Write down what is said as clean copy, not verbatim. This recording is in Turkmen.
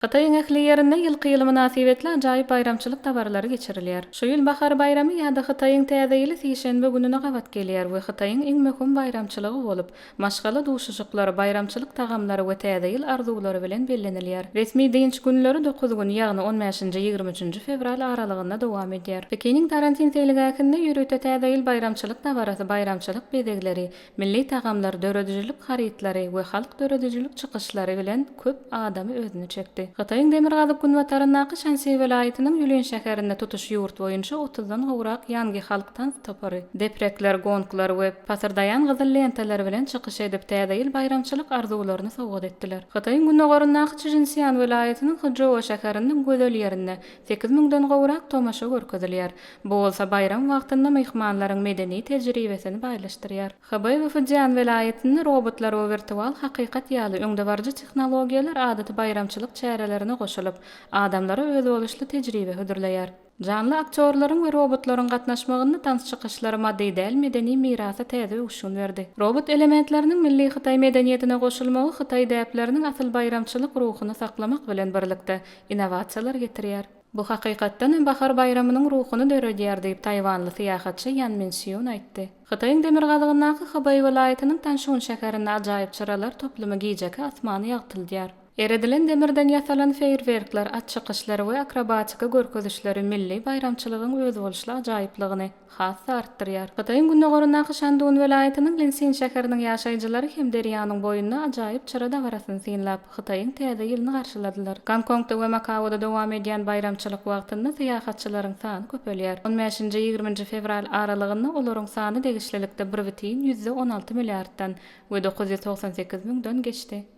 Xitayň ähli ýerinde ýylky ýyly münasibetli ajaýyp bayramçylyk tabarlary geçirilýär. Şu ýyl bahar bayramy ýa-da Xitayň täze ýyly sişenbe gününe gabat gelýär we Xitayň iň möhüm bayramçylygy bolup, maşgala duşuşyklary, bayramçylyk tagamlary we täze ýyl arzulary bilen bellenilýär. Resmi dinç günleri 9 gün, ýagny 15-23 fevral aralygynda dowam edýär. Pekiniň Tarantin telegakynda ýürüte täze ýyl bayramçylyk tabarasy, bayramçylyk bedegleri, milli tagamlar, döredüjilik harytlary we halk döredüjilik çykyşlary bilen köp adamy özüne çekdi. Xitayň Demirgazyk Günbataryndaky Şansi welaýatynyň Ýülen şäherinde tutuş ýurt boýunça 30-dan gowrak ýangy halktan topary, deprekler, gonklar we pasyrdaýan gyzyl lenteler bilen çykyş edip täze ýyl bayramçylyk arzularyny sowgat etdiler. Xitayň Günnogorundaky Çyjinsiýan welaýatynyň Hyjowa şäheriniň gözel ýerinde 8000-den gowrak tomaşa görkezilýär. Bu bolsa bayram wagtynda myhmanlaryň medeni tejribesini baýlaşdyrýar. Xabay we Fujian welaýatyny robotlar we virtual hakykat ýaly öňde barjy tehnologiýalar adaty bayramçylyk çärelerine goşulyp, adamlara öz boluşly tejribe hödürleýär. Canly aktorlaryň we robotlaryň gatnaşmagynda dans çykyşlary maddi däl medeni mirasa täze uşun berdi. Robot elementleriniň milli Xitay medeniýetine goşulmagy Xitay däpleriniň asyl bayramçylyk ruhuny saklamak bilen birlikde innovasiýalar getirýär. Bu hakykatdan bahar bayramynyň ruhuny döredýär diýip Taýwanly syýahatçy Yan Minsyun aýtdy. Xitayň Demirgazygyndaky Xabay welaýatynyň Tanşun şäherinde ajaýyp çyralar toplumy giýjeki asmany ýagtyldyar. Eredilen demirden ýasalan feýerwerkler, at çykyşlary we akrobatika görkezişleri milli bayramçylygyň öz boluşly ajaýyplygyny has artdyrýar. Xitayň Günnogorundaky Shandun welaýatynyň Linsin şäheriniň ýaşaýjylary hem derýanyň boýunda ajaýyp çyra dagarasyny synlap Xitayň täze ýylyny garşyladylar. Gonkongda we Makaoda dowam edýän bayramçylyk wagtynda syýahatçylaryň sany köpelýär. 15-20 fevral aralygynda olaryň sany degişlilikde 1,16 milliarddan we 998 000-den geçdi.